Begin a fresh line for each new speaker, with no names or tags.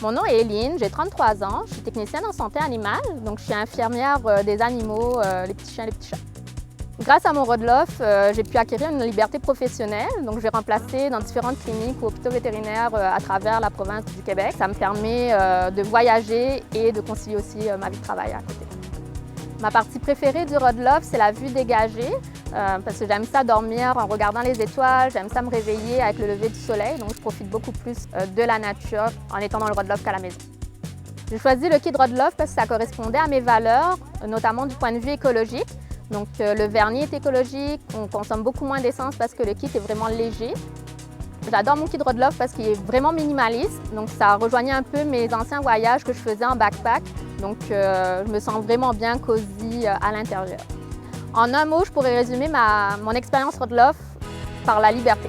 Mon nom est Eline, j'ai 33 ans, je suis technicienne en santé animale, donc je suis infirmière des animaux, les petits chiens et les petits chats. Grâce à mon Rodelof, j'ai pu acquérir une liberté professionnelle, donc j'ai remplacé dans différentes cliniques ou hôpitaux vétérinaires à travers la province du Québec. Ça me permet de voyager et de concilier aussi ma vie de travail à côté. Ma partie préférée du Rodelof, c'est la vue dégagée, parce que j'aime ça dormir en regardant les étoiles, j'aime ça me réveiller avec le lever du soleil, donc je profite beaucoup plus de la nature en étant dans le Rodelof qu'à la maison. J'ai choisi le kit Rodelof parce que ça correspondait à mes valeurs, notamment du point de vue écologique. Donc le vernis est écologique, on consomme beaucoup moins d'essence parce que le kit est vraiment léger. J'adore mon kit Rodelof parce qu'il est vraiment minimaliste, donc ça rejoignait un peu mes anciens voyages que je faisais en backpack. Donc je me sens vraiment bien cosy à l'intérieur. En un mot, je pourrais résumer mon expérience Rodelof par la liberté.